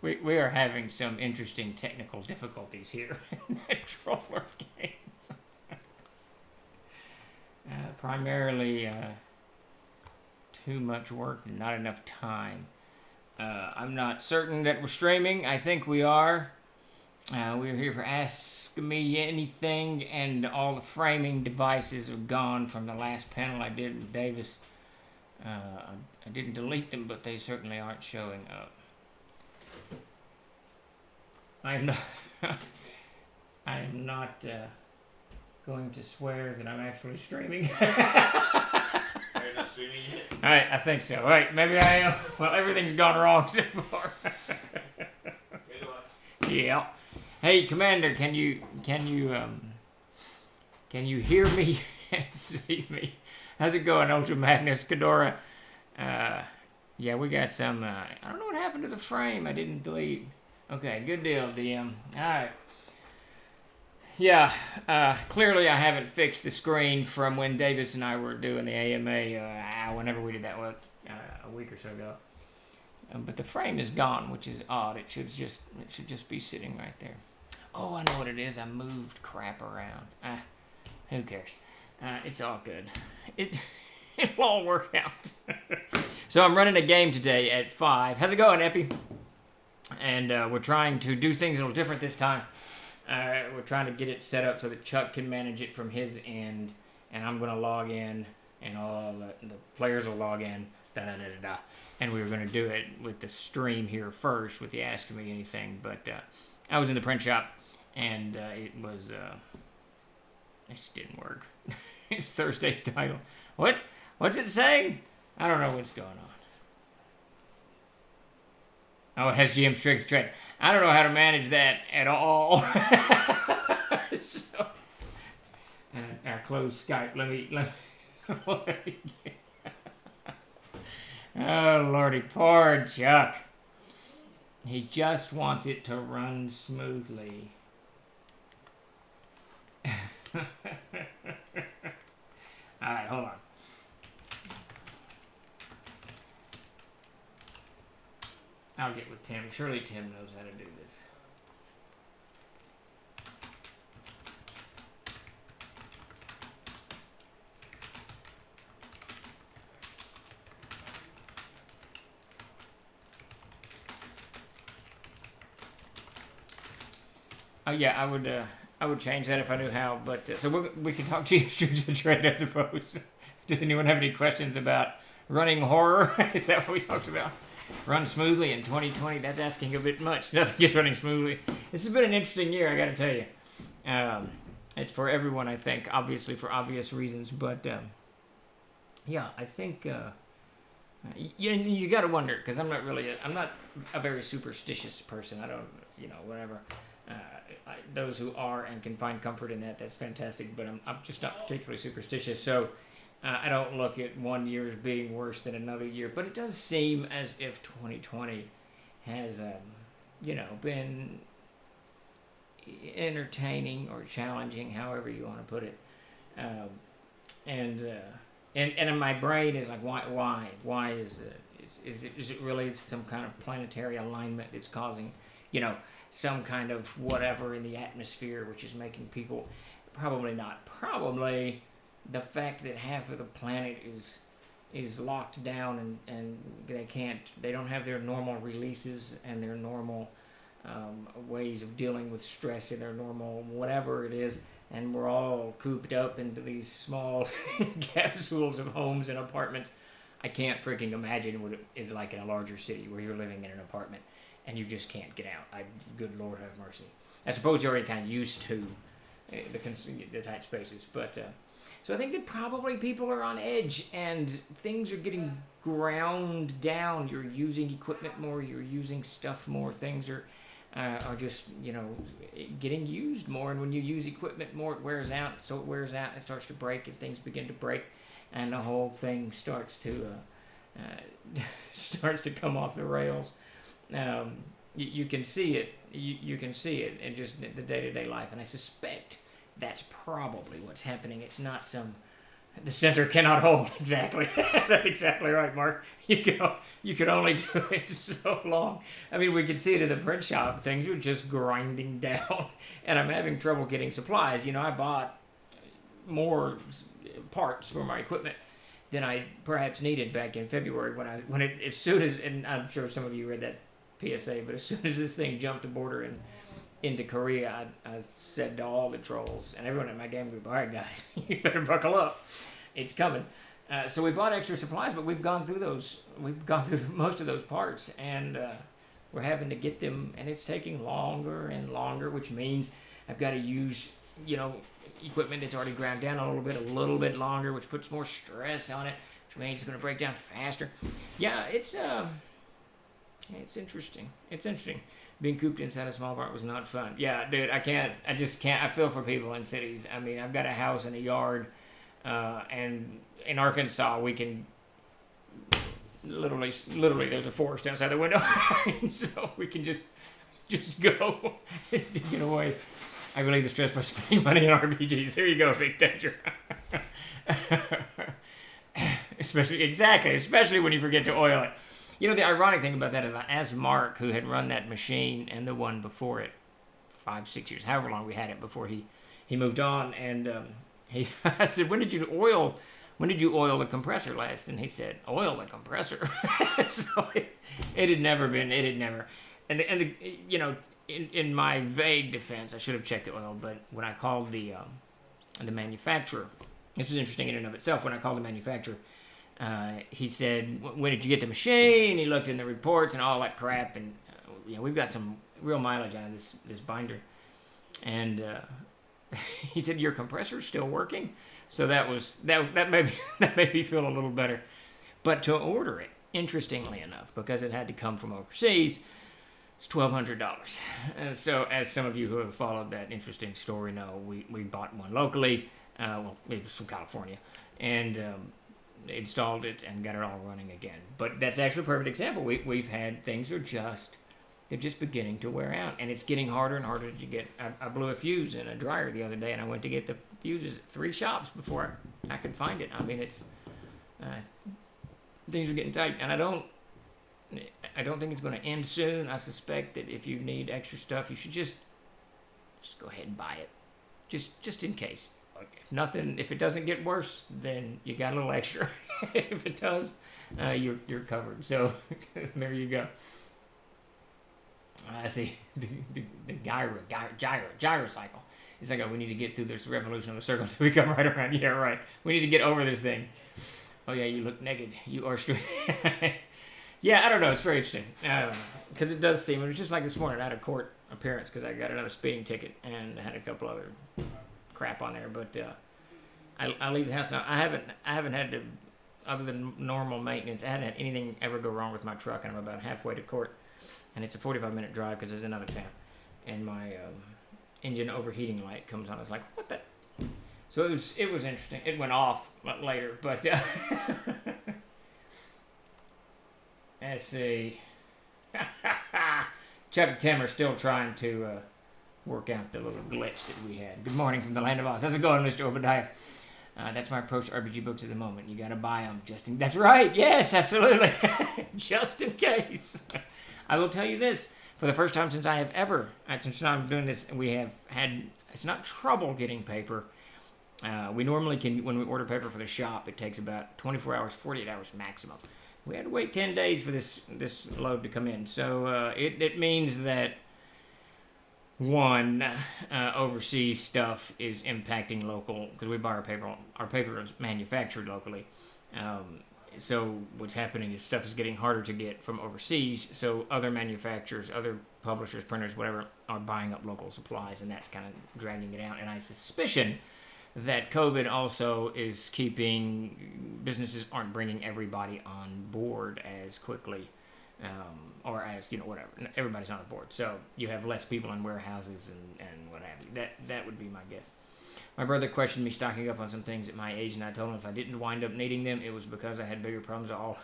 We are having some interesting technical difficulties here in the Troller games. Primarily too much work and not enough time. I'm not certain that we're streaming. I think we are. We're here for Ask Me Anything, and all the framing devices are gone from the last panel I did with Davis. I didn't delete them, but they certainly aren't showing up. I'm not. I am not going to swear that I'm actually streaming. Are you not streaming yet? All right, I think so. All right, maybe I am. Well, everything's gone wrong so far. Yeah. Hey, Commander, can you hear me and see me? How's it going, Ultra Magnus Cadora? Yeah, we got some. I don't know what happened to the frame. I didn't delete. Okay, good deal, DM. All right. Yeah, clearly I haven't fixed the screen from when Davis and I were doing the AMA, whenever we did that, a week or so ago. But the frame is gone, which is odd. It should just be sitting right there. Oh, I know what it is. I moved crap around. Who cares? It's all good. It'll all work out. So I'm running a game today at 5. How's it going, Epi? And we're trying to do things a little different this time. We're trying to get it set up so that Chuck can manage it from his end, and I'm going to log in, and all the players will log in, da-da-da-da-da. And we were going to do it with the stream here first, with the Ask Me Anything, but I was in the print shop, and it just didn't work. It's Thursday's title. What's it saying? I don't know what's going on. Oh, it has GM's tricks trade. I don't know how to manage that at all. So, I close Skype. Let me. Oh, Lordy, poor Chuck. He just wants it to run smoothly. Alright, hold on. I'll get with Tim. Surely Tim knows how to do this. Oh yeah, I would change that if I knew how. But so we can talk to the trade, I suppose. Does anyone have any questions about running horror? Is that what we talked about? Run smoothly in 2020. That's asking a bit much. Nothing is running smoothly. This has been an interesting year, I got to tell you. It's for everyone, I think, obviously for obvious reasons. But yeah, I think you got to wonder, because I'm not a very superstitious person. I don't, whatever. Those who are and can find comfort in that, that's fantastic. But I'm just not particularly superstitious. So I don't look at one year as being worse than another year. But it does seem as if 2020 has, been entertaining or challenging, however you want to put it. And in my brain is like, why is it really some kind of planetary alignment that's causing, some kind of whatever in the atmosphere, which is making people, probably not, probably the fact that half of the planet is locked down and they don't have their normal releases and their normal ways of dealing with stress in their normal whatever it is, and we're all cooped up into these small capsules of homes and apartments. I can't freaking imagine what it is like in a larger city where you're living in an apartment and you just can't get out. Good Lord have mercy. I suppose you're already kind of used to the tight spaces, but so I think that probably people are on edge and things are getting ground down. You're using equipment more, you're using stuff more, things are just, getting used more, and when you use equipment more, it wears out, so it wears out, and it starts to break, and things begin to break, and the whole thing starts to come off the rails. You can see it. You can see it in just the day-to-day life, and I suspect that's probably what's happening. It's not some The center cannot hold. Exactly. That's exactly right, Mark. You could only do it so long. I mean, we could see it in the print shop. Things were just grinding down, and I'm having trouble getting supplies. I bought more parts for my equipment than I perhaps needed back in February when it as soon as, and I'm sure some of you read that PSA, but as soon as this thing jumped the border and into Korea, I said to all the trolls and everyone in my game group, all right, guys, you better buckle up. It's coming. So we bought extra supplies, but we've gone through those. We've gone through most of those parts, and we're having to get them, and it's taking longer and longer, which means I've got to use, equipment that's already ground down a little bit longer, which puts more stress on it, which means it's going to break down faster. Yeah, it's interesting. It's interesting. Being cooped inside a small part was not fun. Yeah, dude, I just can't. I feel for people in cities. I mean, I've got a house and a yard, and in Arkansas, we can literally, there's a forest outside the window, so we can just go to get away. I relieve the stress by spending money on RPGs. There you go, Big Danger. Especially when you forget to oil it. The ironic thing about that is I asked Mark, who had run that machine and the one before it, 5-6 years, however long we had it before he moved on, and I said, when did you oil the compressor last? And he said, oil the compressor. So it had never, and in my vague defense, I should have checked the oil, but when I called the manufacturer, this is interesting in and of itself, when I called the manufacturer, he said, when did you get the machine? He looked in the reports and all that crap, and we've got some real mileage out of this binder. And he said, your compressor's still working? So that made me feel a little better. But to order it, interestingly enough, because it had to come from overseas, it's $1,200. So as some of you who have followed that interesting story know, we bought one locally. It was from California, and installed it and got it all running again. But that's actually a perfect example. We've had things they're just beginning to wear out, and it's getting harder and harder to get. I blew a fuse in a dryer the other day, and I went to get the fuses at 3 shops before I could find it. I mean, it's things are getting tight, and I don't think it's going to end soon. I suspect that if you need extra stuff, you should just go ahead and buy it, just in case. If it doesn't get worse, then you got a little extra. If it does, you're covered. So there you go. I see the gyrocycle. It's like, we need to get through this revolution of the circle until we come right around. Yeah, right. We need to get over this thing. Oh yeah, you look naked. You are straight. Yeah, I don't know. It's very interesting. Because it does seem, it was just like this morning. I had a court appearance because I got another speeding ticket and I had a couple other crap on there. But I leave the house now. I haven't had to, other than normal maintenance, I haven't had anything ever go wrong with my truck, and I'm about halfway to court. And it's a 45-minute drive because it's another town. And my engine overheating light comes on. I was like, what the? So it was interesting. It went off later, but let's see. Chuck and Tim are still trying to work out the little glitch that we had. Good morning from the land of Oz. How's it going, Mr. Obadiah? That's my approach to RPG books at the moment. You got to buy them that's right. Yes, absolutely. Just in case. I will tell you this. For the first time since I'm doing this, we have had, it's not trouble getting paper. We normally can, when we order paper for the shop, it takes about 24 hours, 48 hours maximum. We had to wait 10 days for this load to come in. So it means that, one, overseas stuff is impacting local, because we buy our paper is manufactured locally. So what's happening is stuff is getting harder to get from overseas, so other manufacturers, other publishers, printers, whatever, are buying up local supplies, and that's kind of dragging it out. And I suspicion that COVID also is keeping, businesses aren't bringing everybody on board as quickly, or as, whatever. Everybody's not on board. So you have less people in warehouses and what have you. That would be my guess. My brother questioned me stocking up on some things at my age, and I told him if I didn't wind up needing them, it was because I had bigger problems or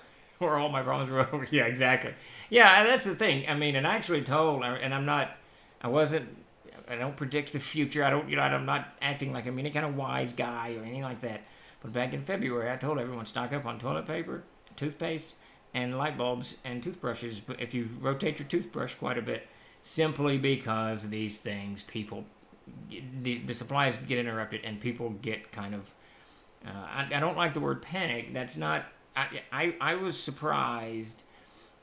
all my problems were over. Yeah, exactly. Yeah, and that's the thing. I mean, and I actually told, and I don't predict the future. I'm not acting like I'm any kind of wise guy or anything like that. But back in February, I told everyone stock up on toilet paper, toothpaste, and light bulbs and toothbrushes. But if you rotate your toothbrush quite a bit, simply because these things, the supplies get interrupted and people get kind of. I don't like the word panic. That's not. I was surprised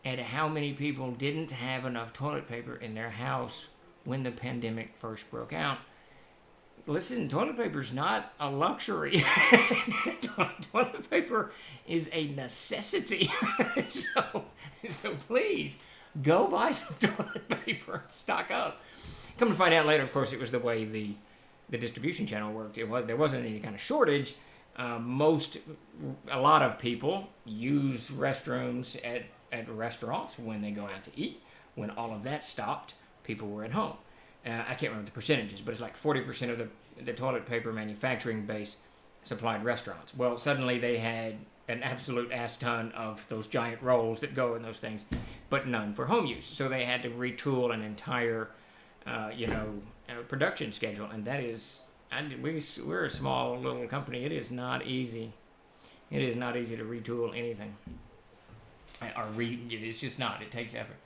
at how many people didn't have enough toilet paper in their house when the pandemic first broke out. Listen, toilet paper is not a luxury. Toilet paper is a necessity. so please, go buy some toilet paper and stock up. Come to find out later, of course, it was the way the distribution channel worked. There wasn't any kind of shortage. A lot of people use restrooms at restaurants when they go out to eat. When all of that stopped, people were at home. I can't remember the percentages, but it's like 40% of the toilet paper manufacturing base supplied restaurants. Well, suddenly they had an absolute ass ton of those giant rolls that go in those things, but none for home use. So they had to retool an entire, production schedule, and that is, we're a small little company. It is not easy. It is not easy to retool anything. It's just not. It takes effort.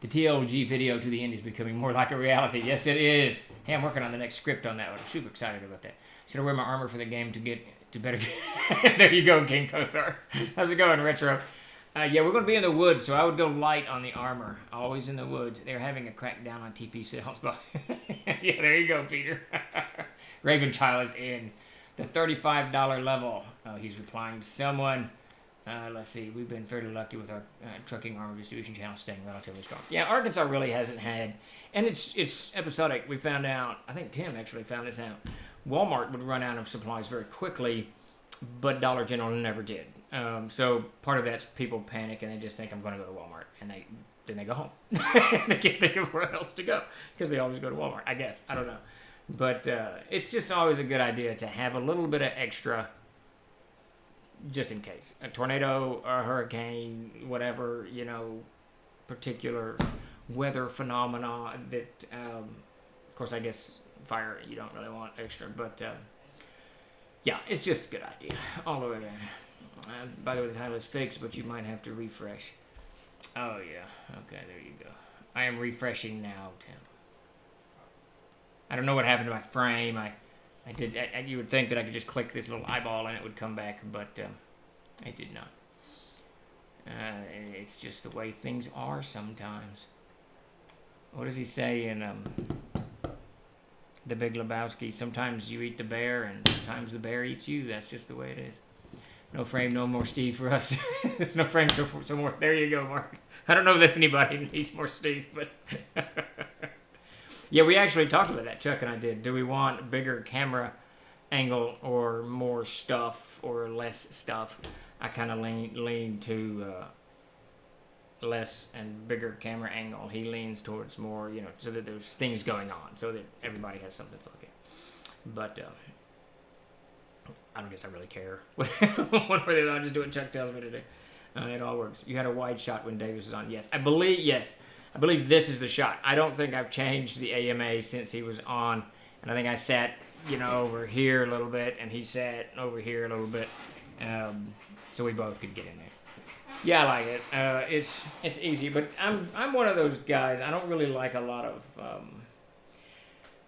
The TLG video to the end is becoming more like a reality. Yes, it is. Hey, I'm working on the next script on that one. I'm super excited about that. Should I wear my armor for the game to get to better? There you go, King Kothar. How's it going, Retro? Yeah, we're going to be in the woods, so I would go light on the armor. Always in the woods. They're having a crackdown on TP sales. Yeah, there you go, Peter. Ravenchild is in the $35 level. He's replying to someone. Let's see. We've been fairly lucky with our trucking armor distribution channel staying relatively strong. Yeah, Arkansas really hasn't had, and it's episodic. We found out, I think Tim actually found this out, Walmart would run out of supplies very quickly, but Dollar General never did. So part of that's people panic and they just think, I'm going to go to Walmart, and then they go home. They can't think of where else to go because they always go to Walmart, I guess. I don't know. But it's just always a good idea to have a little bit of extra just in case. A tornado, a hurricane, whatever, particular weather phenomena that, of course, I guess fire, you don't really want extra, but yeah, it's just a good idea all the way around. By the way, the title is fixed, but you might have to refresh. Oh, yeah. Okay, there you go. I am refreshing now, Tim. I don't know what happened to my frame. You would think that I could just click this little eyeball and it would come back, but it did not. It's just the way things are sometimes. What does he say in The Big Lebowski? Sometimes you eat the bear, and sometimes the bear eats you. That's just the way it is. No frame, no more Steve for us. No frame, so more. There you go, Mark. I don't know that anybody needs more Steve, but... Yeah, we actually talked about that, Chuck and I did. Do we want a bigger camera angle or more stuff or less stuff? I kind of lean to less and bigger camera angle. He leans towards more, so that there's things going on, so that everybody has something to look at. But I don't guess I really care. One way or the other, I just do what Chuck tells me to do. It all works. You had a wide shot when Davis was on. Yes. I believe this is the shot. I don't think I've changed the AMA since he was on. And I think I sat, over here a little bit, and he sat over here a little bit. So we both could get in there. Yeah, I like it. It's easy, but I'm one of those guys. I don't really like a lot of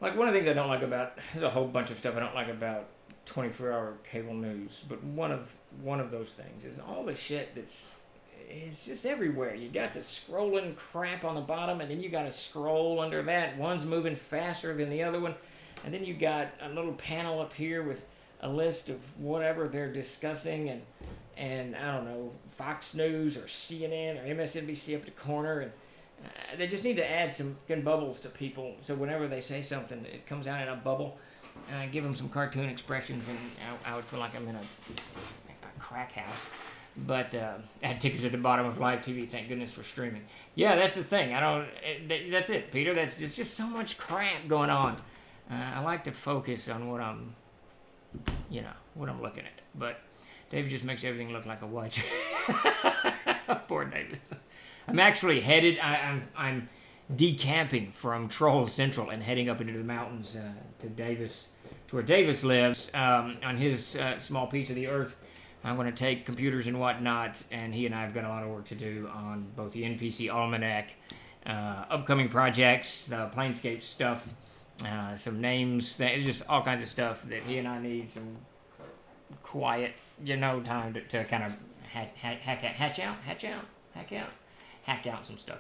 like one of the things I don't like about, there's a whole bunch of stuff I don't like about 24-hour cable news, but one of those things is all the shit it's just everywhere. You got the scrolling crap on the bottom, and then you got to scroll under that. One's moving faster than the other one, and then you got a little panel up here with a list of whatever they're discussing, and I don't know, Fox News or CNN or MSNBC up the corner, and they just need to add some bubbles to people, so whenever they say something, it comes out in a bubble. Give them some cartoon expressions, and I would feel like I'm in a crack house. But I had tickets at the bottom of live TV. Thank goodness for streaming. Yeah, that's the thing. That's it, Peter. There's just so much crap going on. I like to focus on what I'm looking at. But David just makes everything look like a white. Poor Davis. I'm actually headed. I'm decamping from Troll Central and heading up into the mountains to Davis to where Davis lives on his small piece of the earth. I'm going to take computers and whatnot, and he and I have got a lot of work to do on both the NPC Almanac, upcoming projects, the Planescape stuff, some names, just all kinds of stuff that he and I need some quiet, time to kind of hack out some stuff.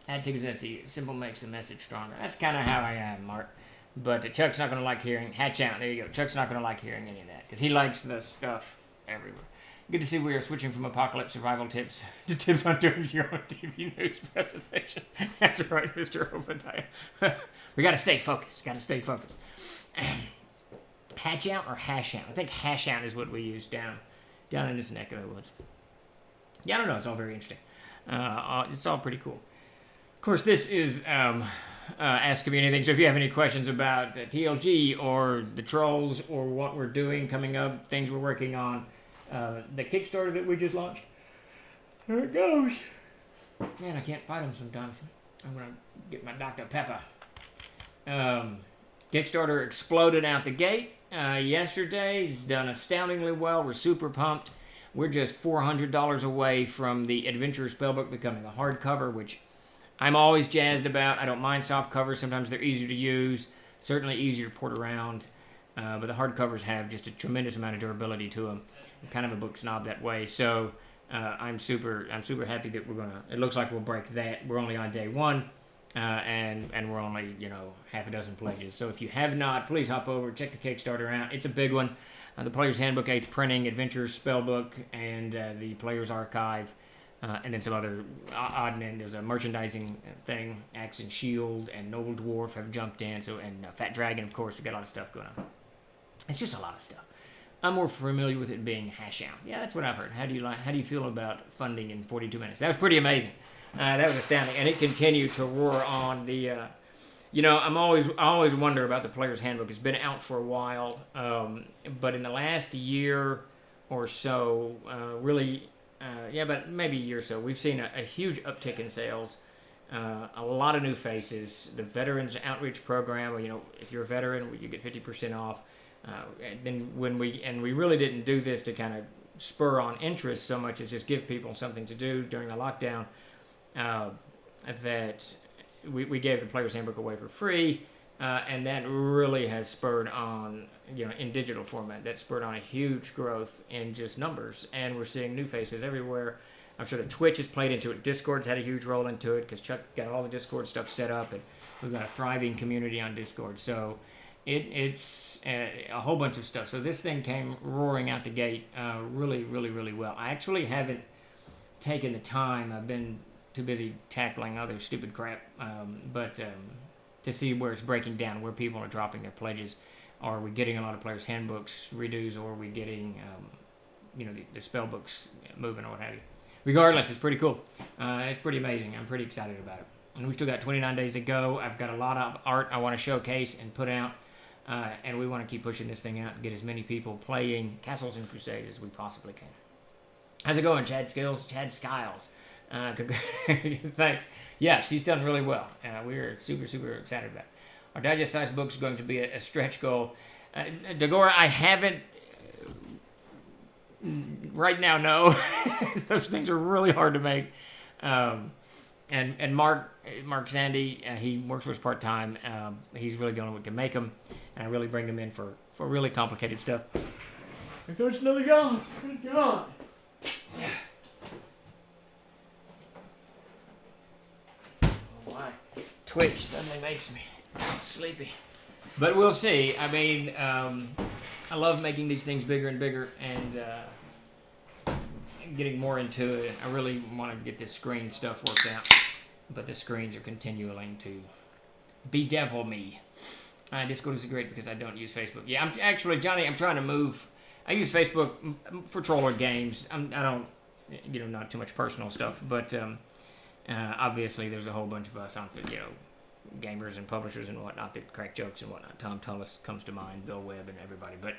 Add 𝚃𝚘𝚘𝚕𝚕, simple makes the message stronger. That's kind of how I am, Mark. But Chuck's not going to like hearing hatch out. There you go. Chuck's not going to like hearing any of that because he likes the stuff everywhere. Good to see we are switching from apocalypse survival tips to tips on doing your own TV news presentation. That's right, Mr. Obadiah. We got to stay focused. Hatch out or hash out? I think hash out is what we use down in this neck of the woods. Yeah, I don't know. It's all very interesting. It's all pretty cool. Of course, this is Ask Me Anything. So if you have any questions about TLG or the Trolls or what we're doing coming up, things we're working on, the Kickstarter that we just launched, there it goes. Man, I can't fight them sometimes. I'm going to get my Dr. Pepper. Kickstarter exploded out the gate yesterday. It's done astoundingly well. We're super pumped. We're just $400 away from the Adventure Spellbook becoming a hardcover, which I'm always jazzed about. I don't mind soft covers. Sometimes they're easier to use, certainly easier to port around. But the hardcovers have just a tremendous amount of durability to them. I'm kind of a book snob that way, so I'm super happy that we're gonna. It looks like we'll break that. We're only on day one, and we're only half a dozen pledges. So if you have not, please hop over, check the Kickstarter out. It's a big one. The Player's Handbook, 8th Printing, Adventurer's Spellbook, and the Player's Archive, and then some other odd and end. There's a merchandising thing. Axe and Shield and Noble Dwarf have jumped in. So and Fat Dragon, of course. We've got a lot of stuff going on. It's just a lot of stuff. I'm more familiar with it being hash out. Yeah, that's what I've heard. How do you feel about funding in 42 minutes? That was pretty amazing. That was astounding, and it continued to roar on the. I always wonder about the Player's Handbook. It's been out for a while, but in the last year or so, but maybe a year or so, we've seen a huge uptick in sales. A lot of new faces. The Veterans Outreach Program. If you're a veteran, you get 50% off. Then we really didn't do this to kind of spur on interest so much as just give people something to do during the lockdown. That we gave the Player's Handbook away for free, and that really has spurred on in digital format. That spurred on a huge growth in just numbers, and we're seeing new faces everywhere. I'm sure that Twitch has played into it. Discord's had a huge role into it because Chuck got all the Discord stuff set up, and we've got a thriving community on Discord. So. It's a whole bunch of stuff. So this thing came roaring out the gate really, really, really well. I actually haven't taken the time. I've been too busy tackling other stupid crap. But to see where it's breaking down, where people are dropping their pledges. Are we getting a lot of Players' Handbooks redos, or are we getting the spell books moving or what have you? Regardless, it's pretty cool. It's pretty amazing. I'm pretty excited about it. And we've still got 29 days to go. I've got a lot of art I want to showcase and put out. And we want to keep pushing this thing out and get as many people playing Castles and Crusades as we possibly can. How's it going, Chad Skiles? Thanks. Yeah, she's done really well. We're super, super excited about it. Our digest-sized book's going to be a stretch goal. Dagora, I haven't... right now, no. Those things are really hard to make. And Mark Sandy, he works for us part-time. He's really the only one who can make them. And I really bring him in for really complicated stuff. There goes another yawn. Good God. Oh my. Twitch suddenly makes me sleepy. But we'll see. I mean, I love making these things bigger and bigger and getting more into it. I really want to get this screen stuff worked out. But the screens are continuing to bedevil me. Discord is great because I don't use Facebook. Yeah, Johnny, I'm trying to move. I use Facebook for troller games. I don't, not too much personal stuff. But obviously there's a whole bunch of us on, gamers and publishers and whatnot that crack jokes and whatnot. Tom Tullis comes to mind, Bill Webb and everybody. But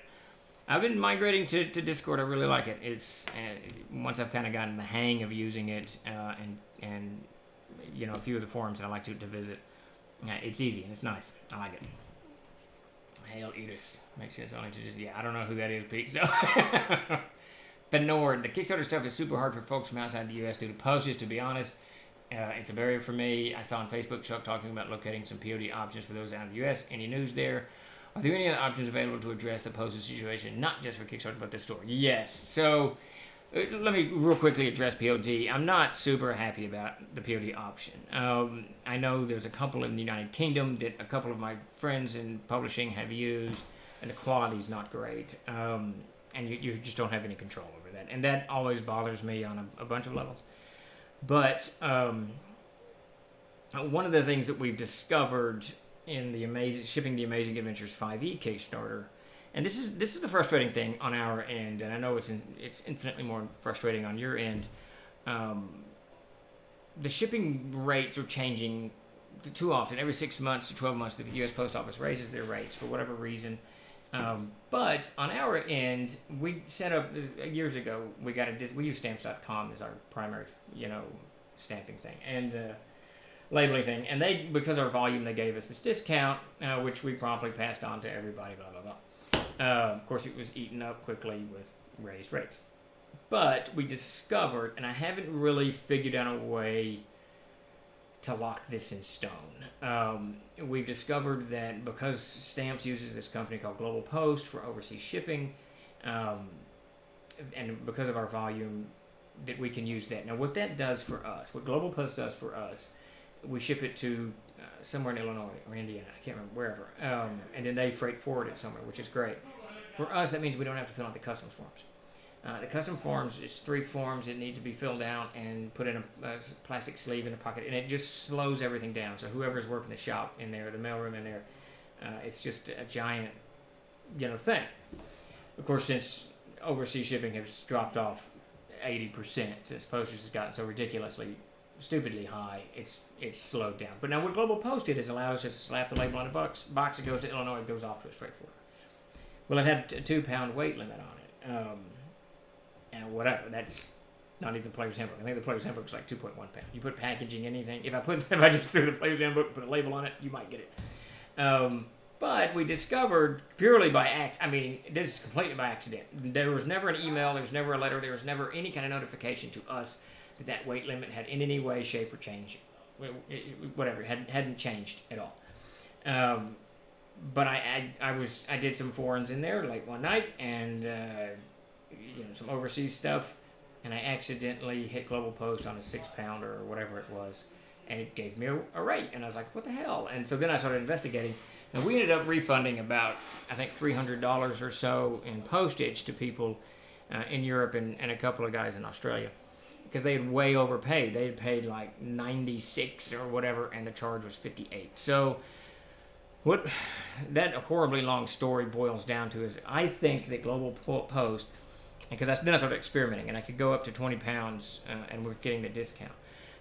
I've been migrating to Discord. I really like it. It's once I've kind of gotten the hang of using it and a few of the forums that I like to visit. It's easy and it's nice. I like it. Hail Udis. Makes sense only to just, I don't know who that is, Pete. So, Benord, the Kickstarter stuff is super hard for folks from outside the U.S. due to postage, to be honest. It's a barrier for me. I saw on Facebook Chuck talking about locating some POD options for those out of the U.S. Any news there? Are there any other options available to address the postage situation, not just for Kickstarter, but the store? Yes. So, let me real quickly address POD. I'm not super happy about the POD option. I know there's a couple in the United Kingdom that a couple of my friends in publishing have used, and the quality's not great. And you just don't have any control over that. And that always bothers me on a bunch of levels. But one of the things that we've discovered in the Shipping the Amazing Adventures 5e Kickstarter, and this is the frustrating thing on our end, and I know it's infinitely more frustrating on your end. The shipping rates are changing too often. Every 6 months to 12 months, the U.S. Post Office raises their rates for whatever reason. But on our end, we set up years ago. We use stamps.com as our primary, stamping thing and labeling thing. And because our volume, they gave us this discount, which we promptly passed on to everybody. Blah blah blah. Of course, it was eaten up quickly with raised rates. But we discovered, and I haven't really figured out a way to lock this in stone. We've discovered that because Stamps uses this company called Global Post for overseas shipping, and because of our volume, that we can use that. Now, what that does for us, what Global Post does for us, we ship it to somewhere in Illinois or Indiana, I can't remember, wherever, and then they freight forward it somewhere, which is great. For us, that means we don't have to fill out the customs forms. The custom forms is 3 forms that need to be filled out and put in a plastic sleeve in a pocket, and it just slows everything down. So whoever's working the shop in there, the mailroom in there, it's just a giant, thing. Of course, since overseas shipping has dropped off 80%, since postage has gotten so ridiculously, stupidly high, it's slowed down. But now what Global Post did is allows us to slap the label on a box. It goes to Illinois, it goes off to us freight forward. Well, it had a 2-pound weight limit on it. And whatever, that's not even the Player's Handbook. I think the Player's Handbook is like 2.1 pounds. You put packaging, anything. If I just threw the Player's Handbook and put a label on it, you might get it. But we discovered purely by this is completely by accident. There was never an email, there was never a letter, there was never any kind of notification to us that weight limit had in any way, shape, or change. Whatever, hadn't changed at all. But I did some foreigns in there late one night, and some overseas stuff, and I accidentally hit Global Post on a 6-pounder or whatever it was, and it gave me a rate, and I was like, what the hell? And so then I started investigating, and we ended up refunding about, I think, $300 or so in postage to people in Europe and a couple of guys in Australia, because they had way overpaid. They had paid like 96 or whatever, and the charge was 58. So what that horribly long story boils down to is I think that Global Post, because then I started experimenting, and I could go up to 20 pounds, and we're getting the discount.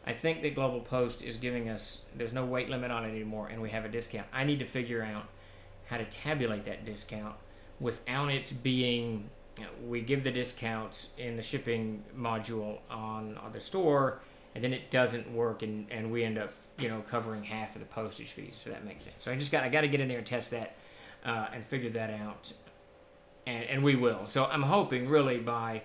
I think that Global Post is giving us, there's no weight limit on it anymore, and we have a discount. I need to figure out how to tabulate that discount without it being, we give the discounts in the shipping module on the store, and then it doesn't work, and we end up, covering half of the postage fees, if that makes sense. So I got to get in there and test that, and figure that out. And we will. So I'm hoping, really, by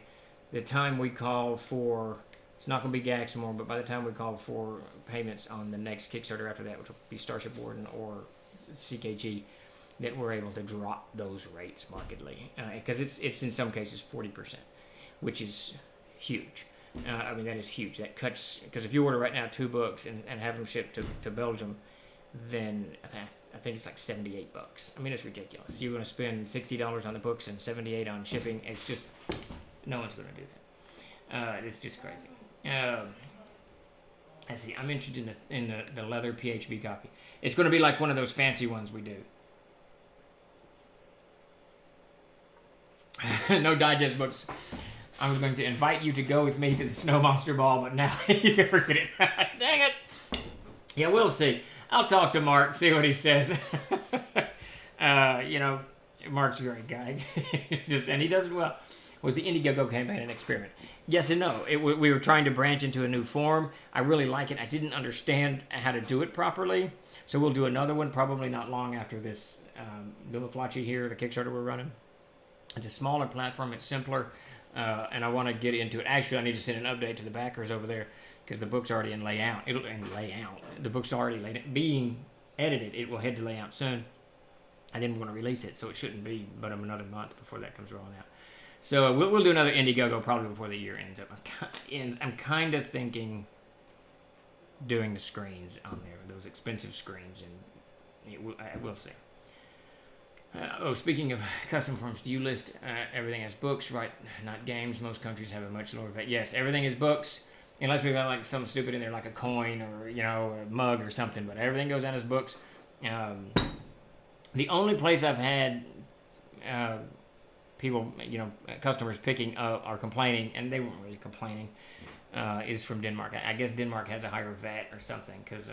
the time we call for, it's not going to be GAX more, but by the time we call for payments on the next Kickstarter after that, which will be Starship Warden or CKG, that we're able to drop those rates markedly. Because it's in some cases 40%, which is huge. That is huge. That cuts, because if you order right now 2 books and have them shipped to Belgium, then I think it's like $78. It's ridiculous. You're going to spend $60 on the books and $78 on shipping. It's just, no one's going to do that. It's just crazy. I see. I'm interested in the leather PHB copy. It's going to be like one of those fancy ones we do. No digest books. I was going to invite you to go with me to the Snow Monster Ball, but now you can forget it. Dang it. Yeah, we'll see. I'll talk to Mark, see what he says. Mark's a great guy. And he does it well. Was the Indiegogo campaign an experiment? Yes and no. We were trying to branch into a new form. I really like it. I didn't understand how to do it properly. So we'll do another one probably not long after this 𝚃𝚘𝚕𝚕 here, the Kickstarter we're running. It's a smaller platform. It's simpler. And I want to get into it. Actually, I need to send an update to the backers over there because the book's already in layout. The book's already being edited. It will head to layout soon. I didn't want to release it, so it shouldn't be but another month before that comes rolling out. So we'll do another Indiegogo probably before the year ends up. I'm kind of thinking doing the screens on there, those expensive screens, and we'll see. Speaking of custom forms, do you list everything as books, right? Not games. Most countries have a much lower VAT. Yes, everything is books, unless we've got like something stupid in there, like a coin or a mug or something. But everything goes down as books. The only place I've had people, customers picking up or complaining, and they weren't really complaining, is from Denmark. I guess Denmark has a higher VAT or something because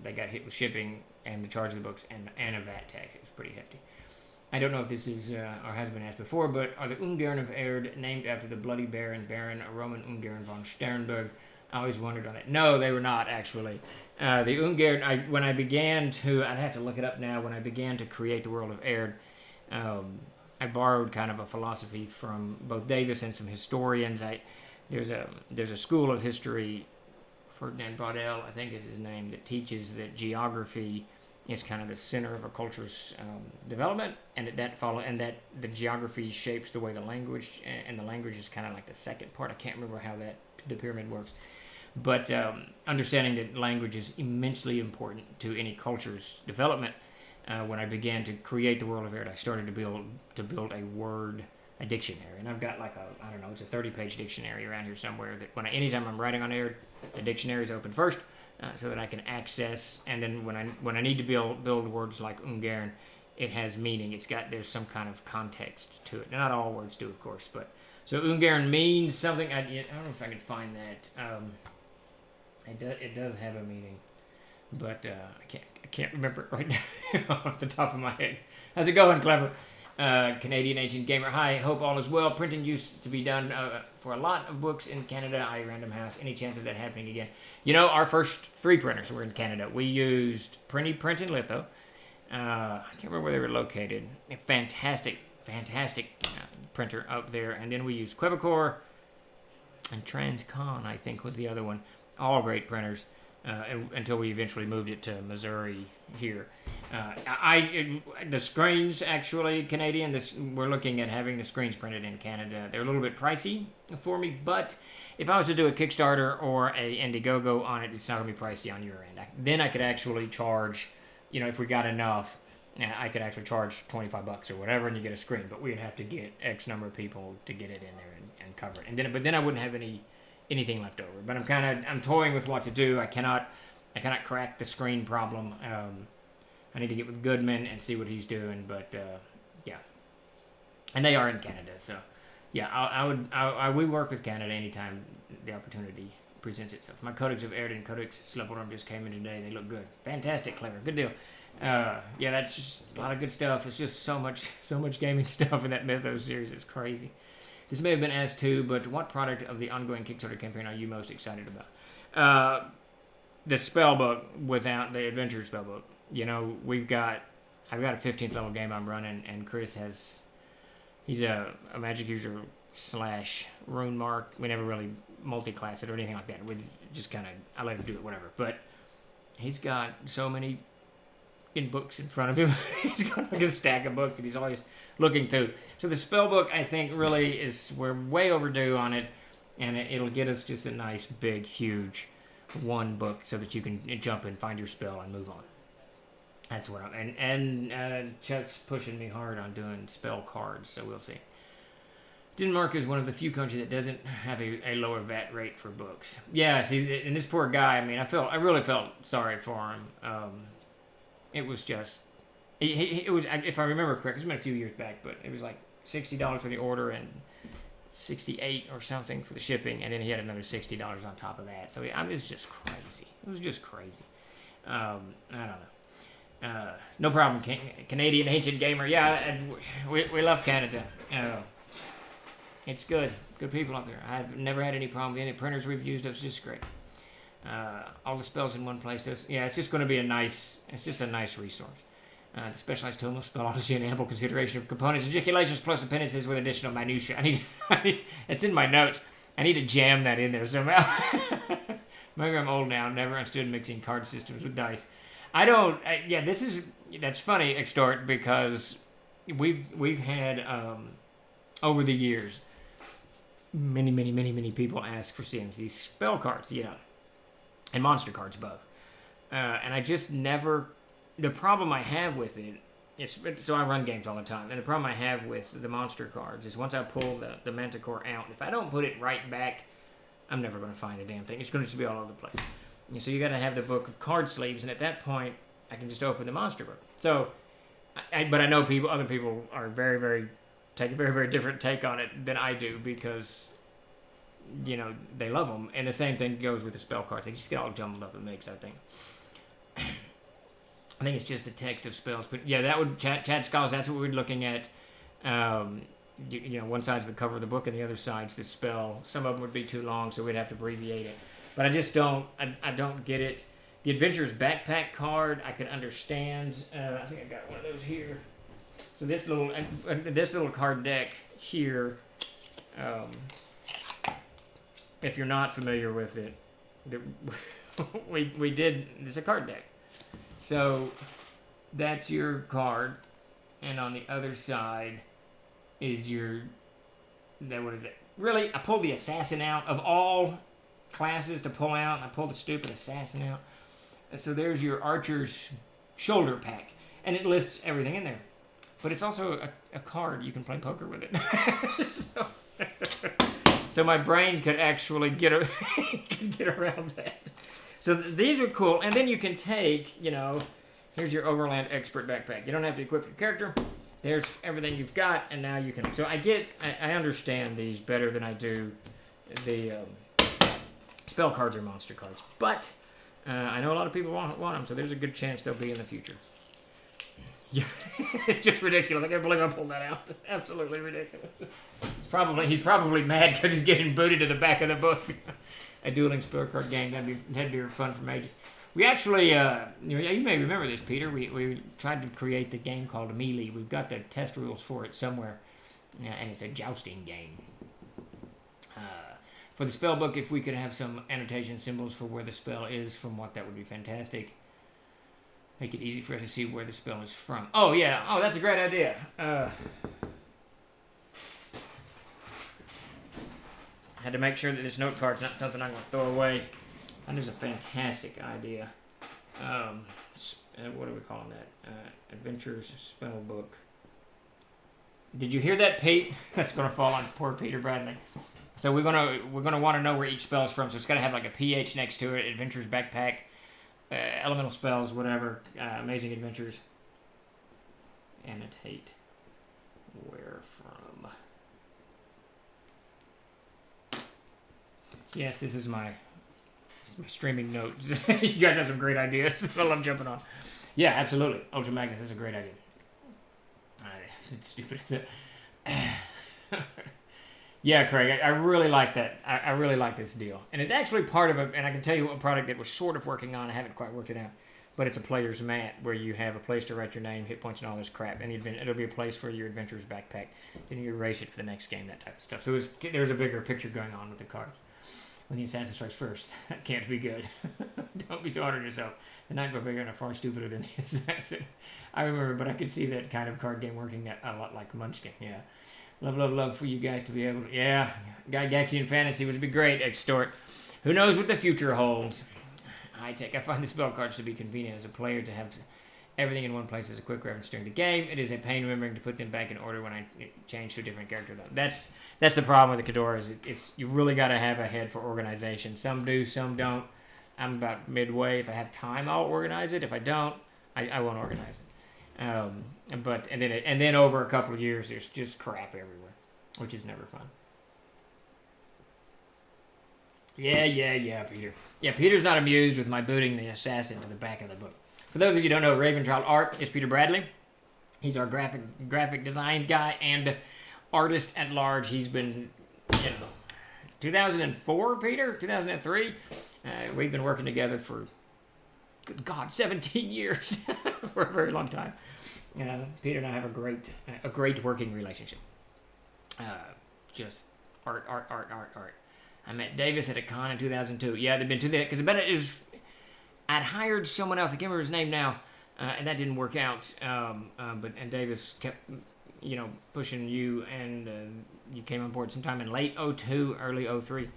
they got hit with shipping and the charge of the books and a VAT tax. It was pretty hefty. I don't know if this is or has been asked before, but are the Ungern of Erd named after the bloody Baron Roman Ungern von Sternberg? I always wondered on it. No, they were not actually. The Ungern, when I began to, I'd have to look it up now, when I began to create the world of Erd, I borrowed kind of a philosophy from both Davis and some historians. There's a school of history, Ferdinand Braudel, I think is his name, that teaches that geography is kind of the center of a culture's development, and that the geography shapes the way the language, and the language is kind of like the second part. I can't remember how the pyramid works, but understanding that language is immensely important to any culture's development. When I began to create the world of Erd, I started to build a dictionary, and I've got like it's a 30-page dictionary around here somewhere. That anytime I'm writing on Erd, the dictionary is open first. So that I can access, and then when I need to build words like Ungern, it has meaning. There's some kind of context to it. Not all words do, of course, but so Ungern means something. I don't know if I can find that. It does have a meaning, but I can't remember it right now off the top of my head. How's it going, Clever? Canadian Ancient Gamer. Hi, hope all is well. Printing used to be done for a lot of books in Canada, Random House. Any chance of that happening again? Our first 3 printers were in Canada. We used Print and Litho. I can't remember where they were located. A fantastic printer up there. And then we used Quebecor and Transcon, I think, was the other one. All great printers. Until we eventually moved it to Missouri here. The screens, actually, Canadian, we're looking at having the screens printed in Canada. They're a little bit pricey for me, but if I was to do a Kickstarter or a Indiegogo on it, it's not going to be pricey on your end. Then I could actually charge, if we got enough, I could actually charge $25 or whatever, and you get a screen. But we'd have to get X number of people to get it in there and cover it. But then I wouldn't have anything left over. But I'm toying with what to do. I cannot crack the screen problem. I need to get with Goodman and see what he's doing. But yeah, and they are in Canada, so yeah, we work with Canada anytime the opportunity presents itself. My Codex of Erd and Codex Slevorum just came in today. They look good. Fantastic, Clever, good deal. Yeah, that's just a lot of good stuff. It's just so much gaming stuff in that Mythos series. It's crazy. This may have been asked too, but what product of the ongoing Kickstarter campaign are you most excited about? The spell book without the adventure spell book. I've got a 15th level game I'm running, and Chris he's a magic user / rune mark. We never really multi-class it or anything like that. We just I let him do it, whatever. But he's got so many books in front of him. He's got like a stack of books that he's always looking through. So the spell book, I think, really we're way overdue on it, and it'll get us just a nice, big, huge one book so that you can jump and find your spell and move on. That's what Chuck's pushing me hard on doing spell cards, so we'll see. Denmark is one of the few countries that doesn't have a lower VAT rate for books. Yeah, see, and this poor guy, I really felt sorry for him. It was just, it was, if I remember correctly, it's been a few years back, but it was like $60 for the order and $68 or something for the shipping, and then he had another $60 on top of that. So it was just crazy. It was just crazy. I don't know. No problem, Canadian Ancient Gamer. Yeah, we love Canada. It's good. Good people out there. I've never had any problem with any printers we've used. It's just great. All the spells in one place. It's just going to be a nice resource. The specialized tome of spellology and ample consideration of components, ejaculations plus appendices with additional minutiae. It's in my notes. I need to jam that in there somehow. Maybe I'm old now. Never understood mixing card systems with dice. That's funny, Extort, because we've had over the years many people ask for seeing these spell cards, and monster cards both. And I just never. The problem I have with it, so I run games all the time, and the problem I have with the monster cards is once I pull the Manticore out, if I don't put it right back, I'm never going to find the damn thing. It's going to just be all over the place. So you got to have the book of card sleeves, and at that point, I can just open the monster book. So, but I know other people are take a very, very different take on it than I do because, they love them. And the same thing goes with the spell cards. They just get all jumbled up and mixed, I think. I think it's just the text of spells. But yeah, that would, Chad Scholars, that's what we're looking at. One side's the cover of the book and the other side's the spell. Some of them would be too long, so we'd have to abbreviate it. But I just don't get it. The Adventurer's Backpack card, I could understand. I think I got one of those here. So this little card deck here, if you're not familiar with it, it's a card deck. So that's your card, and on the other side is what is it? Really, I pulled the Assassin out of all classes to pull out, and I pulled the stupid Assassin out. And so there's your Archer's shoulder pack, and it lists everything in there. But it's also a card. You can play poker with it. So my brain could actually get around that. So these are cool. And then you can take, here's your Overland Expert backpack. You don't have to equip your character. There's everything you've got, and now you can. So I understand these better than I do the spell cards or monster cards. But I know a lot of people want them, so there's a good chance they'll be in the future. Yeah, it's just ridiculous. I can't believe I pulled that out. Absolutely ridiculous. He's probably mad because he's getting booted to the back of the book. A dueling spell card game that'd be fun for mages. We actually, you may remember this, Peter. We tried to create the game called Melee. We've got the test rules for it somewhere, and it's a jousting game. For the spell book, if we could have some annotation symbols for where the spell is from what, that would be fantastic. Make it easy for us to see where the spell is from. Oh, yeah. Oh, that's a great idea. Had to make sure that this note card's not something I'm going to throw away. That is a fantastic idea. What are we calling that? Adventures Spell Book. Did you hear that, Pete? That's going to fall on poor Peter Bradley. So we're gonna want to know where each spell's from. So it's got to have like a PH next to it. Adventures Backpack, elemental spells, whatever. Amazing Adventures. Annotate where from. Yes, this is my streaming notes. You guys have some great ideas. I love jumping on. Yeah, absolutely. Ultra Magnus is a great idea. It's stupid. Yeah, Craig, I really like that. I really like this deal. And it's actually part of and I can tell you what product that was sort of working on. I haven't quite worked it out. But it's a player's mat where you have a place to write your name, hit points, and all this crap. And it'll be a place for your Adventurer's Backpack. Then you erase it for the next game, that type of stuff. So there's a bigger picture going on with the cards. When the Assassin strikes first, that can't be good. Don't be so hard on yourself. The Night Barbarian are far stupider than the Assassin. I remember, but I could see that kind of card game working a lot like Munchkin, yeah. Love for you guys to be able to... Yeah, Gygaxian Fantasy would be great, Extort. Who knows what the future holds? High tech. I find the spell cards to be convenient as a player to have everything in one place as a quick reference during the game. It is a pain remembering to put them back in order when I change to a different character. That's the problem with the Khador. Is you really got to have a head for organization. Some do, some don't. I'm about midway. If I have time, I'll organize it. If I don't, I won't organize it. And then over a couple of years, there's just crap everywhere, which is never fun. Yeah, Peter. Yeah, Peter's not amused with my booting the Assassin to the back of the book. For those of you who don't know, Ravenchild Art is Peter Bradley. He's our graphic design guy and artist at large. He's been, 2004, Peter? 2003? We've been working together for, good God, 17 years. For a very long time. Peter and I have a great working relationship. Just art. I met Davis at a con in 2002. Yeah, they've been to that, because I'd hired someone else, I can't remember his name now, and that didn't work out. And Davis kept, pushing you, and you came on board sometime in late 02, early 03.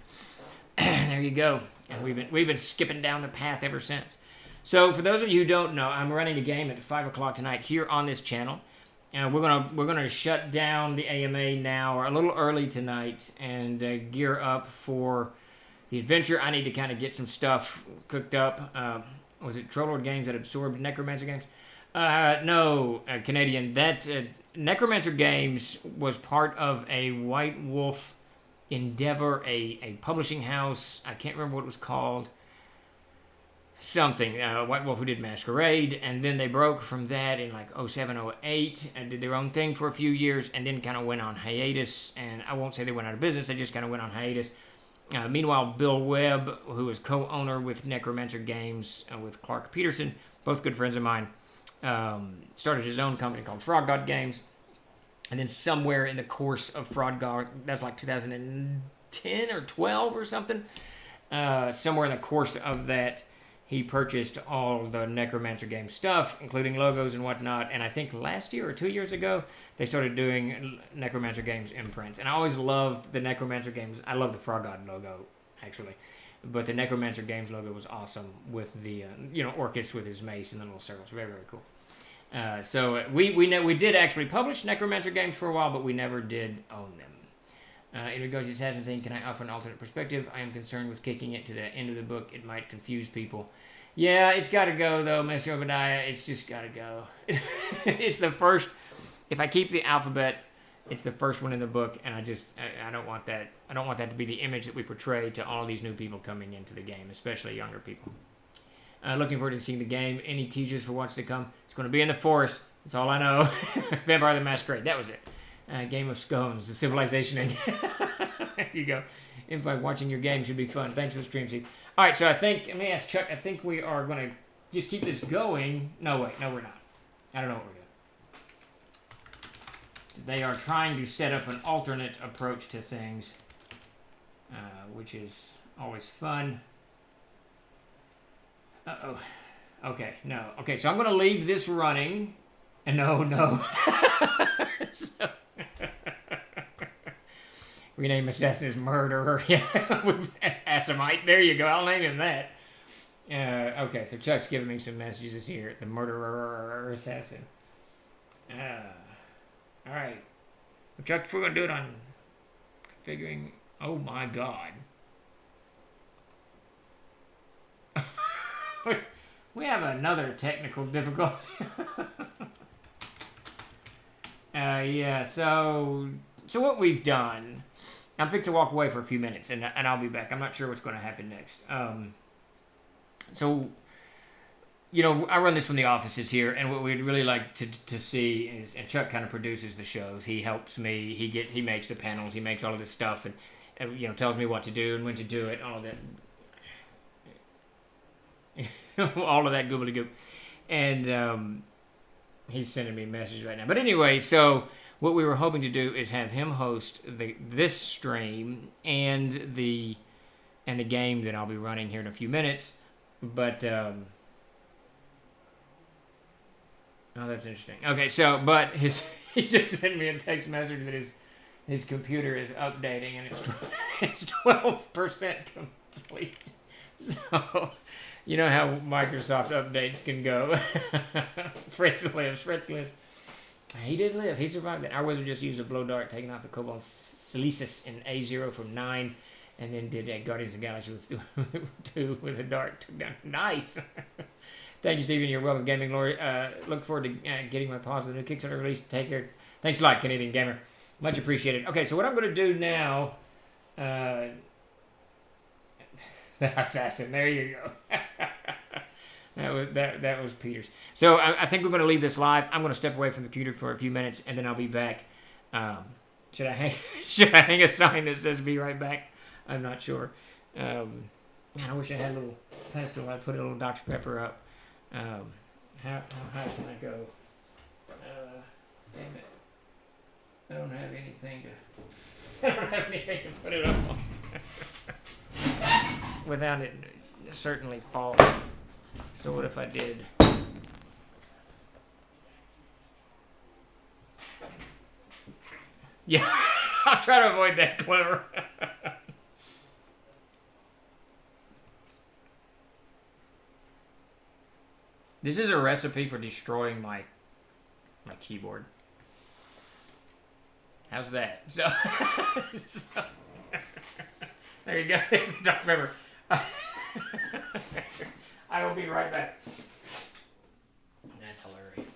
There you go. And we've been skipping down the path ever since. So for those of you who don't know, I'm running a game at 5 o'clock tonight here on this channel. We're gonna shut down the AMA now, or a little early tonight, and gear up for the adventure. I need to kind of get some stuff cooked up. Was it Troll Lord Games that absorbed Necromancer Games? No, Canadian. That Necromancer Games was part of a White Wolf endeavor, a publishing house. I can't remember what it was called. Something. White Wolf, who did Masquerade, and then they broke from that in like 07, 08, and did their own thing for a few years, and then kind of went on hiatus. And I won't say they went out of business, they just kind of went on hiatus. Meanwhile, Bill Webb, who is co-owner with Necromancer Games with Clark Peterson, both good friends of mine, started his own company called Frog God Games. And then somewhere in the course of Frog God, that's like 2010 or 12 or something, somewhere in the course of that, he purchased all the Necromancer Game stuff, including logos and whatnot. And I think last year or 2 years ago, they started doing Necromancer Games imprints. And I always loved the Necromancer Games. I love the Frog God logo, actually. But the Necromancer Games logo was awesome with the, Orcus with his mace and the little circles. Very, very cool. So we did actually publish Necromancer Games for a while, but we never did own them. In regards to this hasn't thing, can I offer an alternate perspective? I am concerned with kicking it to the end of the book. It might confuse people. Yeah, it's got to go, though, Mr. Obadiah. It's just got to go. It's the first. If I keep the alphabet, it's the first one in the book, and I don't want that. I don't want that to be the image that we portray to all these new people coming into the game, especially younger people. Looking forward to seeing the game. Any teasers for what's to come? It's going to be in the forest. That's all I know. Vampire the Masquerade. That was it. Game of Scones. The Civilization. There you go. In fact, watching your game should be fun. Thanks for the stream, Steve. All right, so let me ask Chuck. I think we are going to just keep this going. No, wait. No, we're not. I don't know what we're doing. They are trying to set up an alternate approach to things, which is always fun. Uh-oh. Okay, no. Okay, so I'm going to leave this running. And no. So, rename Assassin's Murderer. Yeah, Assamite. There you go. I'll name him that. Okay, so Chuck's giving me some messages here. The Murderer Assassin. Alright. Well, Chuck, if we're going to do it on configuring... Oh my god. We have another technical difficulty. Yeah, so what we've done, I'm fixing to walk away for a few minutes, and I'll be back. I'm not sure what's going to happen next. So, I run this from the offices here, and what we'd really like to see is, and Chuck kind of produces the shows. He helps me. He makes the panels. He makes all of this stuff, and tells me what to do and when to do it. All of that. All of that goobly-goop. And he's sending me a message right now. But anyway, so what we were hoping to do is have him host this stream and the game that I'll be running here in a few minutes. But oh, that's interesting. Okay, so but he just sent me a text message that his computer is updating and it's 12% complete. So you know how Microsoft updates can go. Fritz lives. He did live. He survived that. Our wizard just used a blow dart, taking off the Cobalt Silicis in A0 from 9, and then did Guardians of the Galaxy with 2 with a dart. Took down. Nice. Thank you, Stephen. You're welcome, Gaming Glory. Look forward to getting my paws on the new Kickstarter release. Take care. Thanks a lot, Canadian Gamer. Much appreciated. Okay, so what I'm going to do now... The assassin. There you go. that was Peter's. So I think we're going to leave this live. I'm going to step away from the computer for a few minutes, and then I'll be back Should I hang? Should I hang a sign that says "Be right back"? I'm not sure. Man, I wish I had a little pedestal. I'd put a little Dr Pepper up. How high can I go? Damn it! I don't have anything to. I don't have anything to put it up on without it certainly falling. So what if I did? Yeah, I'll try to avoid that. Clever. This is a recipe for destroying my keyboard. How's that? So, there you go. Don't remember. I will be right back. That's hilarious.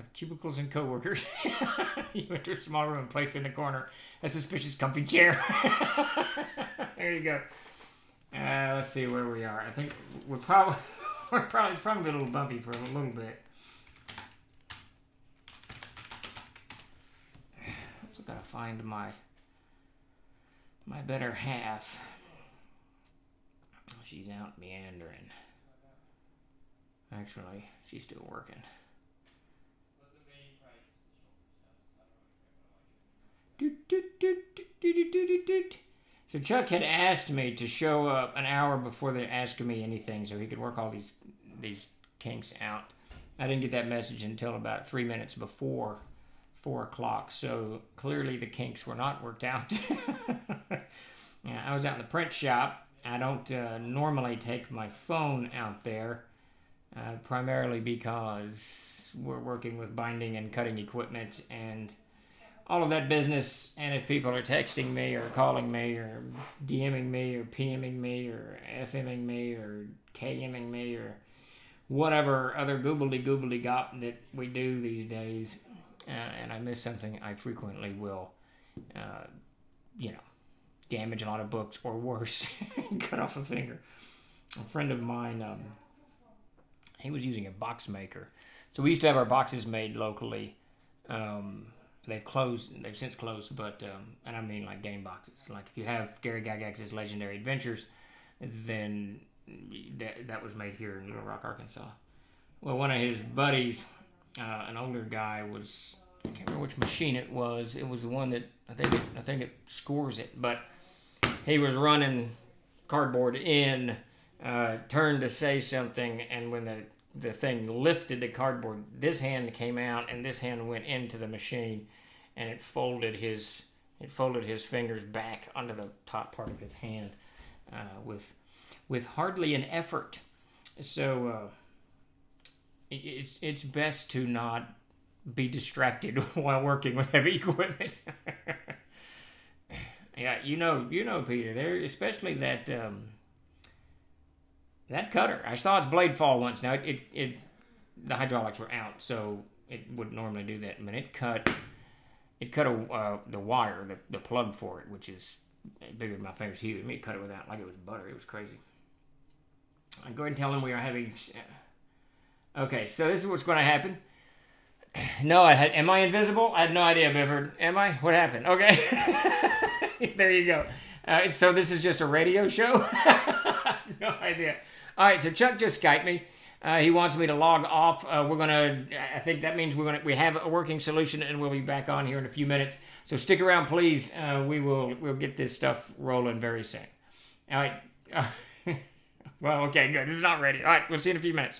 of cubicles and coworkers. You enter a small room, placed in the corner, a suspicious comfy chair. There you go. Let's see where we are. I think it's probably a little bumpy for a little bit. Also gotta find my better half. She's out meandering. Actually, she's still working. So Chuck had asked me to show up an hour before they asked me anything so he could work all these kinks out. I didn't get that message until about 3 minutes before 4 o'clock, so clearly the kinks were not worked out. Yeah, I was out in the print shop. I don't normally take my phone out there, primarily because we're working with binding and cutting equipment and all of that business. And if people are texting me or calling me or DMing me or PMing me or FMing me or KMing me or whatever other goobly-goobly-gop that we do these days, and I miss something, I frequently will, damage a lot of books or worse, cut off a finger. A friend of mine, he was using a box maker. So we used to have our boxes made locally. They've since closed, but, and I mean like game boxes. Like if you have Gary Gygax's Legendary Adventures, then that was made here in Little Rock, Arkansas. Well, one of his buddies, an older guy, I can't remember which machine it was. It was the one that, I think it scores it, but he was running cardboard in, turned to say something, and when the thing lifted the cardboard, this hand came out and this hand went into the machine, and it folded his fingers back onto the top part of his hand with hardly an effort. So it's best to not be distracted while working with heavy equipment. Yeah, you know, Peter. There, especially that cutter. I saw its blade fall once. Now the hydraulics were out, so it wouldn't normally do that. I mean, it cut the wire, the plug for it, which is bigger than my finger's huge. I mean, it cut it without, like it was butter. It was crazy. I'll go ahead and tell them we are having. Okay, so this is what's going to happen. No, am I invisible? I had no idea, Bifford. Am I? What happened? Okay. There you go. So this is just a radio show? No idea. All right, so Chuck just Skyped me. He wants me to log off. I think that means we have a working solution, and we'll be back on here in a few minutes. So stick around, please. We'll get this stuff rolling very soon. All right. Well, okay, good. This is not ready. All right, we'll see you in a few minutes.